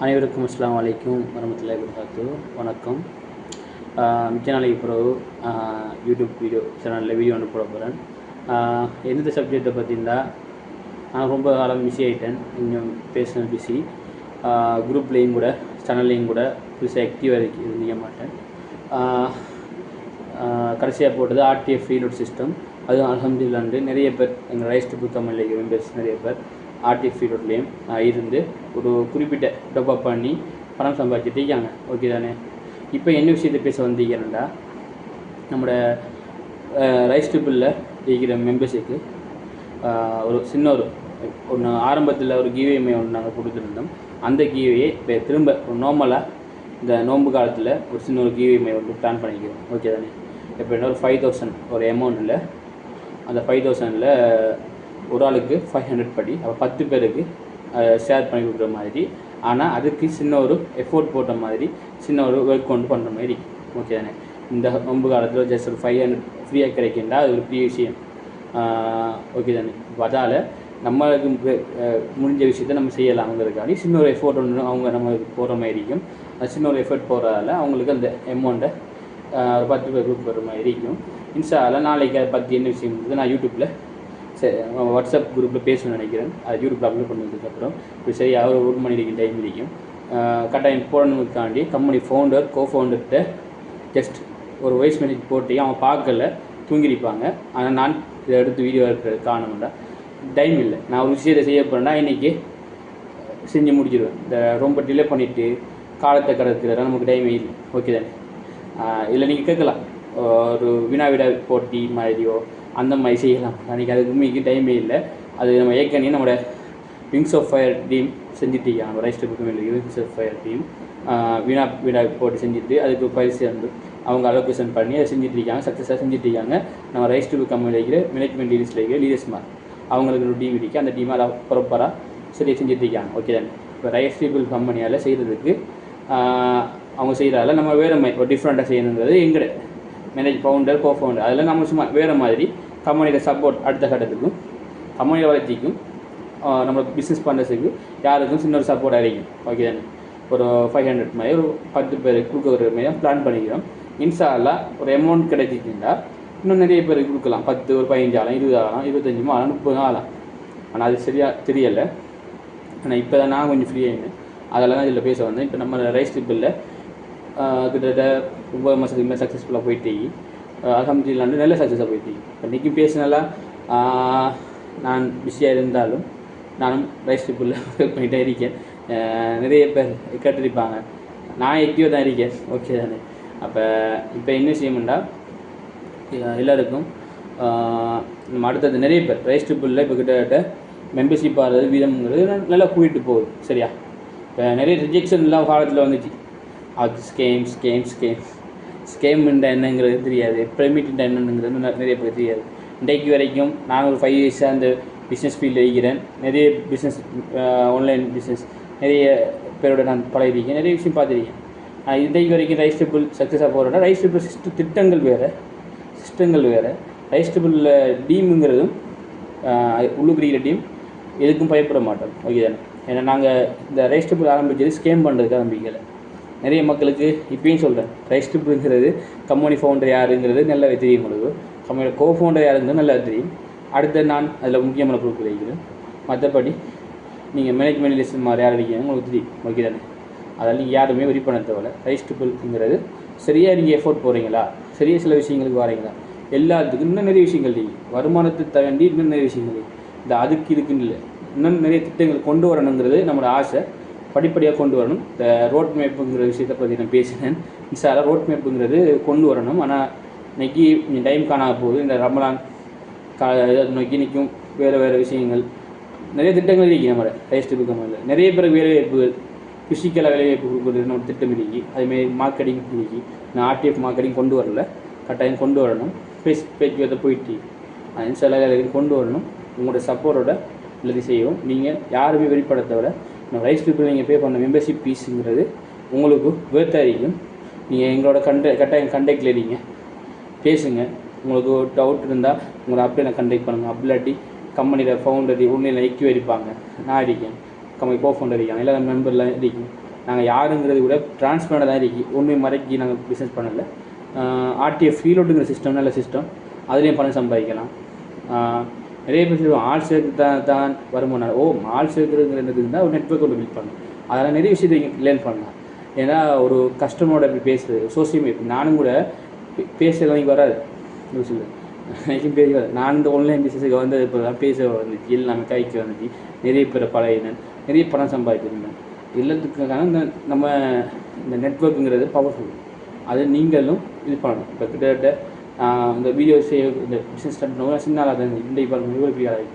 அனைவருக்கும் அஸ்ஸலாமு அலைக்கும் வரமத்துல்லாஹி வபரகாத்துஹு. வணக்கம். மிச்ச நாளைக்கு பிறகு யூடியூப் வீடியோ சேனலில் வீடியோ ஒன்று போட போகிறேன். எந்த சப்ஜெக்டை பார்த்தீங்கன்னா, நான் ரொம்ப காலம் பிஸி ஆகிட்டேன். கொஞ்சம் பேசின பிஸி. குரூப்லேயும் கூட சேனல்லையும் கூட புதுசாக ஆக்டிவாக இருக்க மாட்டேன். கடைசியாக போட்டது ஆர்டிஎஃப் ரீலோட் சிஸ்டம். அதுவும் அல்ஹம்துலில்லாஹ் நிறைய பேர் எங்கள் ரைஸ் டு பிகம் மெம்பர்ஸ் நிறைய பேர் ஆர்டிஎஃப் ரீலோட்லேயும் இருந்து ஒரு குறிப்பிட்ட டெவலப் பண்ணி பணம் சம்பாதிச்சுட்டு இருக்காங்க. ஓகே தானே? இப்போ என்ன விஷயத்தை பேச வந்தீங்கன்னா, நம்மளோட ரைஸ் ட்ரிப்பிளில் இருக்கிற மெம்பர்ஸுக்கு ஒரு சின்ன ஒன்று ஆரம்பத்தில் ஒரு கிவ்வே ஒன்று நாங்கள் கொடுத்துருந்தோம். அந்த கிவ்வே இப்போ திரும்ப ஒரு நார்மலாக இந்த நோன்பு காலத்தில் ஒரு சின்ன ஒரு கிவ்வே ஒன்று பிளான் பண்ணிக்கிறோம். ஓகே தானே? இப்போ என்ன ஒரு 5000 ஒரு அமௌண்ட்டில், அந்த 5000ல் ஒரு ஆளுக்கு 500 படி, அப்போ 10 பேருக்கு ஷேர் பண்ணி கொடுக்குற மாதிரி. ஆனால் அதுக்கு சின்ன ஒரு எஃபோர்ட் போட்ட மாதிரி, சின்ன ஒரு ஒர்க் கொண்டு பண்ணுற மாதிரி. ஓகே தானே? இந்த நோன்பு காலத்தில் ஜஸ்ட் ஒரு 500 ஃப்ரீயாக கிடைக்கின்றா, அது ஒரு பெரிய விஷயம். ஓகே தானே? அதால் நம்மளுக்கு முடிஞ்ச விஷயத்த நம்ம செய்யலாம்ங்கிறதுக்காண்டி சின்ன ஒரு எஃபோர்ட் ஒன்று அவங்க நம்மளுக்கு போகிற மாதிரி இருக்கும். அது சின்ன ஒரு எஃபர்ட் போகிறதால அவங்களுக்கு அந்த அமௌண்ட்டை ஒரு 10 பேர் குரூப் போகிற மாதிரி இருக்கும். இன்ஷா அல்லாஹ் நாளைக்கு அதை பற்றி என்ன விஷயம் நான் யூடியூப்பில் வாட்ஸ்அப் குரூப்பில் பேசணும்னு நினைக்கிறேன். அது யூடியூப்பில் அப்லோட் பண்ணதுக்கப்புறம் இப்போ சரி அவர் ஒர்க் பண்ணியிருக்க டைம் இருக்கும். கட்டாயம் போடணுக்காண்டி கம்பெனி ஃபவுண்டர் கோஃபவுண்டர்கிட்ட ஜஸ்ட் ஒரு வாய்ஸ் மெசேஜ் போட்டு அவன் பார்க்கல, தூங்கிருப்பாங்க. ஆனால் நான் இதை எடுத்து வீடியோ எடுக்கிறது காரணம்டா டைம் இல்லை. நான் ஒரு விஷயத்தை செய்ய போகிறேன்னா இன்றைக்கி செஞ்சு முடிச்சிடுவேன். இந்த ரொம்ப டிலே பண்ணிவிட்டு காலத்தை கடத்துறதுலாம் நமக்கு டைமே இல்லை. ஓகே தானே? இதில் நீங்கள் கேட்கலாம், ஒரு வினா போட்டி மாதிரியோ அந்த மாதிரி செய்யலாம். அன்றைக்கி அதுக்கு உண்மைக்கு டைமே இல்லை. அது நம்ம ஏற்கனவே நம்மளோட விங்ஸ் ஆஃப் ஃபயர் டீம் செஞ்சுட்ருக்காங்க. நம்ம rise to become wings of fire team வினா போட்டு செஞ்சுட்டு அதுக்கு பரிசு வந்து அவங்க அலோகேஷன் பண்ணி அதை செஞ்சுட்ருக்காங்க. சக்ஸஸாக செஞ்சுட்ருக்காங்க. நம்ம ரைஸ் டு பிகம் இருக்கிற மேனேஜ்மெண்ட் லீடர்ஸில் இருக்கிற லீடர்ஸ்மார் அவங்களுக்கு ஒரு டீம் இருக்குது. அந்த டீமை அதை ப்ராப்பராக சரியாக செஞ்சுட்ருக்காங்க. ஓகே தானே? இப்போ ரைஸ் டு பிகம் கம்பெனியால் செய்கிறதுக்கு அவங்க செய்கிறதால நம்ம வேறு மாதிரி ஒரு டிஃப்ரெண்ட்டாக செய்யணுங்கிறது எங்களோட ஃபவுண்டர் கோஃபவுண்டர் அதில் நம்ம சும்மா வேறு மாதிரி கம்பெனியோட சப்போர்ட் அடுத்த கட்டத்துக்கும் கம்பெனியோட வளர்ச்சிக்கும் நம்ம பிஸ்னஸ் பண்ணுறதுக்கு யாருக்கும் சின்ன ஒரு சப்போர்ட் அடைக்கும். ஓகே தானே? ஒரு 500 மாதிரி ஒரு 10 பேருக்கு கொடுக்குற மாதிரி தான் பிளான் பண்ணிக்கிறோம். இன்ஷா அல்லாஹ் ஒரு அமௌண்ட் கிடைச்சிக்கிட்டா இன்னும் நிறைய பேருக்கு கொடுக்கலாம். 10 ஒரு 15 ஆகலாம், 20 ஆகலாம், 25 ஆகலாம், 30 ஆகலாம். ஆனால் அது சரியாக தெரியலை. ஆனால் இப்போ தான் நான் கொஞ்சம் ஃப்ரீயாகினேன். அதெல்லாம் தான் இதில் பேச வந்தேன். இப்போ நம்ம ரைஸ் ட்ரிப்பிளில் கிட்டத்தட்ட 9 மாதத்துக்கு மேலே சக்ஸஸ்ஃபுல்லாக போயிட்டு அல்ஹம்துலில்லாஹ் நல்ல சக்ஸஸாக போயிட்டு இப்போ இன்றைக்கி பேசினாலாம் நான் பிஸியாக இருந்தாலும் நானும் ரைஸ் ட்ரிப்பிளில் ஒர்க் பண்ணிகிட்டே இருக்கேன். நிறைய பேர் கேட்டிருப்பாங்க, நான் எக்டிவாக தான் இருக்கேன். ஓகே தானே? அப்போ இப்போ என்ன செய்யணும்னா எல்லோருக்கும் நம்ம அடுத்தது நிறைய பேர் ரைஸ் ட்ரிப்பிளில் இப்போ கிட்டத்தட்ட மெம்பர்ஷிப் ஆகிறது வீதம்ங்கிறது நல்லா கூட்டிகிட்டு போகுது. சரியா? இப்போ நிறைய ரிஜெக்ஷன்லாம் காலத்தில் வந்துச்சு. அது ஸ்கேம்ன்ற என்னங்கிறது தெரியாது, பெர்மிட்ன்ற என்னங்கிறது நிறைய பேர் தெரியாது. இன்றைக்கு வரைக்கும் நான் ஒரு 5 இயர்ஸாக அந்த பிஸ்னஸ் ஃபீல்டில் இருக்கிறேன். நிறைய பிஸ்னஸ் ஆன்லைன் பிஸ்னஸ் நிறைய பேரோட நான் பழகிருக்கேன், நிறைய விஷயம் பார்த்துருக்கேன். இன்றைக்கு வரைக்கும் ரைஸ் ட்ரிப்பிள் சக்ஸஸாக போகிறோன்னா ரைஸ் ட்ரிப்பிள் திட்டங்கள் வேறு ரைஸ் ட்ரிப்பிளில் டீமுங்கிறதும் உள்ளுக்குறிக்கிற டீம் எதுக்கும் பயப்பட மாட்டோம். ஓகே தானே? ஏன்னா நாங்கள் இந்த ரைஸ் ட்ரிப்பிள் ஆரம்பித்தது ஸ்கேம் பண்ணுறதுக்கு ஆரம்பிக்கலை. நிறைய மக்களுக்கு இப்பயும் சொல்கிறேன், ரைஸ் ட்ரிப்பிள்ங்கிறது கம்பெனி ஃபவுண்டர் யாருங்கிறது நல்லா தெரியும். உங்களுக்கு கம்பெனியோட கோஃபவுண்டர் யாருங்கிறது நல்லா தெரியும். அடுத்து நான் அதில் முக்கியமான பொறுப்பு வைக்கிறேன். மற்றபடி நீங்கள் மேனேஜ்மெண்ட் லிஸ்ட் மாதிரி யார் இருக்கீங்க உங்களுக்கு தெரியும். ஓகே தானே? அதில் நீங்கள் யாருமே வெரி பண்ண தேவையில்ல. ரைஸ் ட்ரிப்பிள்ங்கிறது சரியாக நீங்கள் எஃபோர்ட் போகிறீங்களா, சரியாக சில விஷயங்களுக்கு வரீங்களா, எல்லாத்துக்கும் இன்னும் நிறைய விஷயங்கள் இருக்குது. வருமானத்தை தாண்டி இன்னும் நிறைய விஷயங்கள் இருக்குது. இந்த அதுக்கு இதுக்குன்னு இல்லை, இன்னும் நிறைய திட்டங்கள் கொண்டு வரணுங்கிறது நம்மளோட ஆசை. படிப்படியாக கொண்டு வரணும். இந்த ரோட் மேப்புங்கிற விஷயத்தை பற்றி நான் பேசினேன். இன்ஷா அல்லாஹ் ரோட் மேப்புங்கிறது கொண்டு வரணும். ஆனால் இன்றைக்கி டைம் காணாமல் போகுது. இந்த ரமலான் நோக்கி நிற்கும் வேறு விஷயங்கள் நிறைய திட்டங்கள் இருக்குது. நம்ம ரைஸ் டு பிகம் நிறைய பேருக்கு வேலைவாய்ப்புகள், ஃபிசிக்கலாக வேலைவாய்ப்பு கொடுக்குறது நம்ம திட்டம் இருக்குது. அதுமாரி மார்க்கெட்டிங் இருக்குது. நான் ஆர்டிஎஃப் மார்க்கெட்டிங் கொண்டு வரல, கட்டாயம் கொண்டு வரணும். பேச்சுவார்த்தை போயிட்டு இன்ஷா அல்லாஹ் கொண்டு வரணும். உங்களோட சப்போர்ட்டோட எல்லாத்தையும் செய்வோம். நீங்கள் யாருமே வெளிப்படத்தோட நம்ம ரைஸ் ட்ரிப்பிள் நீங்கள் பே பண்ண மெம்பர்ஷிப் ஃபீஸுங்கிறது உங்களுக்கு வேர்த்தாரிக்கும். நீங்கள் எங்களோட கட்டாயம் கண்டெக்டில் இருங்க, பேசுங்க. உங்களுக்கு ஒரு டவுட் இருந்தால் உங்களை அப்படியே நான் கண்டெக்ட் பண்ணுங்கள். அப்படிலாட்டி கம்பெனியில் ஃபவுண்டர் உண்மையில் எக்யூ இருப்பாங்க, நான் இருக்கேன், கம்பெனி கோஃபவுண்டர் இருக்காங்க, எல்லா மெம்பர்லாம் இருக்கேன். நாங்கள் யாருங்கிறது கூட டிரான்ஸ்பரண்டாக தான் இருக்கு, உண்மை மறைக்கி நாங்கள் பிஸ்னஸ் பண்ணலை. ஆர்டிஎஃப் ஃபீலோட்டுங்கிற சிஸ்டம் நல்ல சிஸ்டம், அதுலேயும் பணம் சம்பாதிக்கலாம். நிறைய பேர் சொல்லுவோம் ஆள் சேர்க்கு தான் வருமானம். ஆள் சேர்க்குறதுங்கிறது இருந்தால் ஒரு நெட்ஒர்க் ஒன்று பில்ட் பண்ணணும். அதெல்லாம் நிறைய விஷயத்தை லேர்ன் பண்ணலாம். ஏன்னா ஒரு கஸ்டமரோட இப்படி பேசுகிறது சோசியல் மீடியா, நானும் கூட பேசுகிறது எனக்கு வராது, சொல்லு எனக்கும் பேச வராது. நான் இந்த ஆன்லைன் பிஸ்னஸுக்கு வந்து இப்போ தான் பேச வந்துச்சு, எல்லாமே கைக்கு வந்துச்சு, நிறைய பேரை பழகினேன், நிறைய பணம் சம்பாதிச்சிருந்தேன். எல்லாத்துக்கான நம்ம இந்த நெட்ஒர்க்குங்கிறது பவர்ஃபுல், அது நீங்களும் இது பண்ணணும். இப்போ கிட்டத்தட்ட இந்த வீடியோ இந்த பிஸ்னஸ் ஸ்டார்ட் பண்ணுவோம் சின்ன ஆளாக தான் இந்த இப்போ இவ்வளோ பெரிய ஆளாக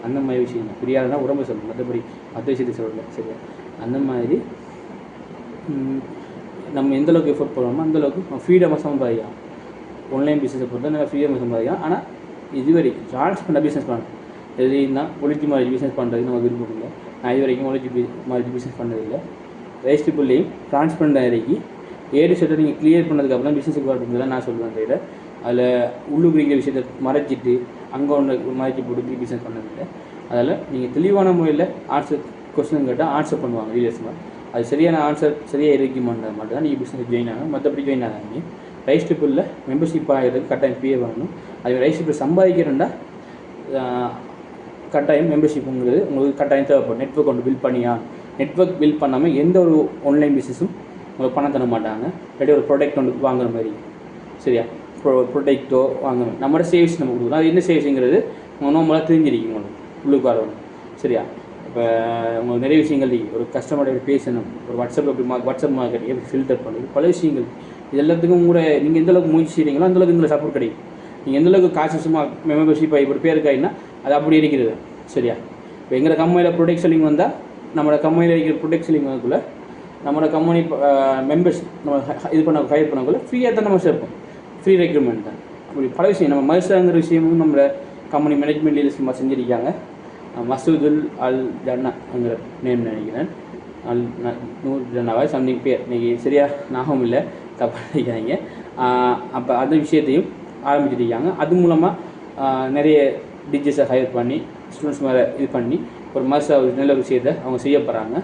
அந்த மாதிரி விஷயம் தான். பெரிய ஆளுனா உடம்பு சொல்லணும், மற்றபடி மற்ற விஷயத்தை சொல்லலை, சரியா? அந்த மாதிரி நம்ம எந்தளவுக்கு எஃபோர்ட் போடுறோமோ அந்தளவுக்கு நம்ம ஃப்ரீடமாக சம்பாதிக்கலாம். ஆன்லைன் பிஸ்னஸை பொறுத்த நல்லா ஃப்ரீடமாக சம்பாதிக்கலாம். ஆனால் இதுவரை ட்ரான்ஸ் பண்ண பிஸ்னஸ் பண்ணணும். எதுனா ஒலிஜி மாதிரி பிஸ்னஸ் பண்ணுறது நம்ம விருப்பம் இல்லை. நான் இது வரைக்கும் ஒலிஜி மாதிரி பிஸ்னஸ் பண்ணதில்லை. ரெஜிஸ்ட்ரிபிள்லையும் ட்ரான்ஸ்பரண்ட் இறக்கி ஏடு செட்டை நீங்கள் கிளியர் பண்ணதுக்கப்புறம் பிஸ்னஸுக்கு வரணுங்கிறது தான் நான் சொல்லுவேன். கையில் அதில் உள்ளுக்குறிக்கிற விஷயத்தை மறைச்சிட்டு அங்கே ஒன்று மறைச்சி போட்டு பிஸ்னஸ் பண்ணதில்லை. அதில் நீங்கள் தெளிவான முறையில் ஆன்சர் கொஸ்டின் கேட்டால் ஆன்சர் பண்ணுவாங்க ரீலர்ஸ்மாக. அது சரியான ஆன்சர் சரியாக இருக்குமான்ற மட்டும் தான் நீங்கள் பிஸ்னஸ் ஜாயின் ஆகணும். மற்றபடி ஜாயின் ஆகாங்க. ரெஜிஸ்ட்ரிபிளில் மெம்பர்ஷிப் ஆகிறதுக்கு கட்டாயம் பே பண்ணணும். அது ரெஜிஸ்ட்ரிபிள் சம்பாதிக்கிறேன்டா கட்டாயம் மெம்பர்ஷிப்புங்கிறது உங்களுக்கு கட்டாயம் தேவைப்படும். நெட்ஒர்க் ஒன்று பில்ட் பண்ணியா, நெட்ஒர்க் பில்ட் பண்ணாமல் எந்த ஒரு ஆன்லைன் பிஸ்னஸும் உங்களுக்கு பணம் தர மாட்டாங்க. இல்லாட்டி ஒரு ப்ராடக்ட் ஒன்று வாங்குற மாதிரி, சரியா? ப்ராடக்ட்டோ வாங்கணும், நம்மளோட சேவிங்ஸ் நம்ம கொடுக்குறோம். அது என்ன சேவிங்கிறது நம்மளாக தெரிஞ்சிருக்கும் உங்களுக்கு உள்ளுக்கு வரணும், சரியா? இப்போ உங்களுக்கு நிறைய விஷயங்கள் இருக்குது. ஒரு கஸ்டமரோட பேசணும், ஒரு வாட்ஸ்அப் எப்படி வாட்ஸ்அப் மார்க்கெட்டிங் எப்படி ஃபில்டர் பண்ணுறது, பல விஷயங்கள். இது எல்லாத்துக்கும் கூட நீங்கள் எந்தளவுக்கு முயற்சி செய்கிறீங்களோ அந்தளவுக்கு உங்களுக்கு சப்போர்ட் கிடைக்கும். நீங்கள் எந்தளவுக்கு காசு சும்மா மெம்பர்ஷிப் ஆகி ஒரு பேருக்காயின்னா அது அப்படி இருக்கிறது, சரியா? இப்போ எங்களை கம்பெனியில் ப்ரொடக்ட் செல்லிங் வந்தால் நம்மளோட கம்பெனியில் இருக்கிற ப்ரொடக்ட் செல்லிங் வரக்குள்ள நம்மளோட கம்பெனி மெம்பர்ஸ் நம்ம இது பண்ண ஹையர் பண்ணக்குள்ள ஃப்ரீயாக தான் நம்ம சேர்ப்போம். ஃப்ரீ ரெக்ரூட்மெண்ட் தான். அப்படி பல விஷயம் நம்ம மதுசாங்கிற விஷயமும் நம்மளோட கம்பெனி மேனேஜ்மெண்ட் லீடர்ஷிப் செஞ்சுருக்காங்க. மசூதுல் அல் ஜன்னாங்கிற நேம் நினைக்கிறேன், நூர் ஜன்னாவா சம்திங் பேர், இன்றைக்கி சரியாக ஞாபகம் இல்லை, தப்பாக நினைக்கிறாங்க. அப்போ அந்த விஷயத்தையும் ஆரம்பிச்சிருக்காங்க. அது மூலமாக நிறைய டீச்சர்ஸை ஹையர் பண்ணி ஸ்டூடெண்ட்ஸ் மேலே இது பண்ணி ஒரு மதுசா நல்ல விஷயத்தை அவங்க செய்ய போகிறாங்க.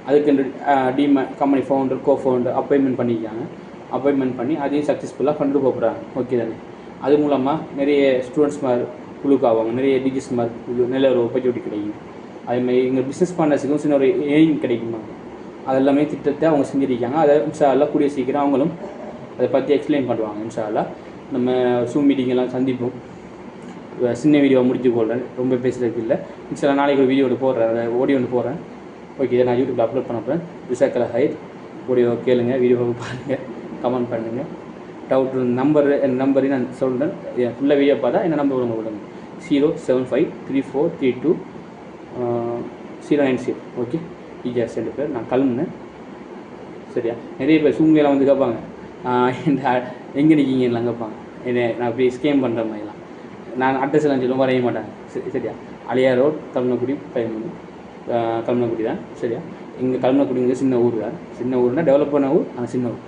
அதுக்கு கம்பெனி ஃபவுண்டர் கோஃபவுண்டர் அப்பாயின்மெண்ட் பண்ணியிருக்காங்க. அப்பாயின்மெண்ட் பண்ணி அதையும் சக்ஸஸ்ஃபுல்லாக கொண்டு போகிறாங்க. ஓகே தானே? அது மூலமாக நிறைய ஸ்டூடெண்ட்ஸ் மாதிரி குழுக்கு ஆவாங்க, நிறைய டீச்சர்ஸ் மாதிரி நல்ல ஒரு ஆப்பர்ச்சுனிட்டி கிடைக்கும். அதேமாதிரி எங்கள் பிஸ்னஸ் பார்ட்னர்ஸுக்கும் சின்ன ஒரு எய்ம் கிடைக்குமா, அதெல்லாமே திட்டத்தை அவங்க செஞ்சுருக்காங்க. அதை இன்ஷா அல்லாஹ் கூடிய சீக்கிரம் அவங்களும் அதை பற்றி எக்ஸ்பிளைன் பண்ணுவாங்க. இன்ஷா அல்லாஹ் நம்ம Zoom மீட்டிங்கெல்லாம் சந்திப்போம். சின்ன வீடியோ முடிச்சு போடுறேன், ரொம்ப பேசுகிறதுக்கு இல்லை. இன்ஷா அல்லாஹ் நாளைக்கு ஒரு வீடியோ ஒன்று போடுறேன், அதை ஆடியோ ஒன்று போடுறேன். ஓகே, இதை நான் யூடியூப்பில் அப்லோட் பண்ண போகிறேன். ஜஸாக்கல் ஹைர். ஆடியோ கேளுங்க, வீடியோ பாருங்கள், கமெண்ட் பண்ணுங்கள். டவுட் என் நம்பரையும் நான் சொல்கிறேன். ஃபுல்லாக வீடியோ பார்த்தா என்ன நம்பர் உங்களுக்கு விடுங்க, 0753432 ஓகே. இஜாஸ் 2 பேர். நான் கிளம்புனேன், சரியா? நிறைய பேர் சூழ்நிலை வந்து கேட்பாங்க, எங்கே நிற்கீங்கலாம் கேட்பாங்க. என்ன நான் இப்படி ஸ்கேம் பண்ணுற மாதிரிலாம் நான் அட்ரஸ் எல்லாம் சொல்லுவோம், வரைய மாட்டாங்க, சரியா? அலியா ரோட், கல்மக்குடி 13, கல்மக்குடி தான், சரியா? இங்கே கல்மக்குடிங்கிறது சின்ன ஊர் தான். சின்ன ஊர்னால் டெவலப் பண்ண ஊர், ஆனால் சின்ன ஊர்.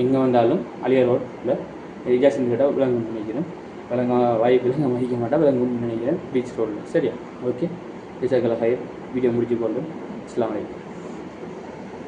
எங்கே வந்தாலும் அலியா ரோட்டில் இஜாஸ் கேட்டால் விலங்கு நினைக்கிறேன், விலங்க வாய்ப்பு நான் மதிக்க மாட்டேன், விலங்கு நினைக்கிறேன் பீச் ரோடில், சரியா? ஓகே, ஜஸாக்கல் ஹைர். வீடியோ முடிச்சு கொள்ளும். அஸ்ஸலாமு அலைக்கும்.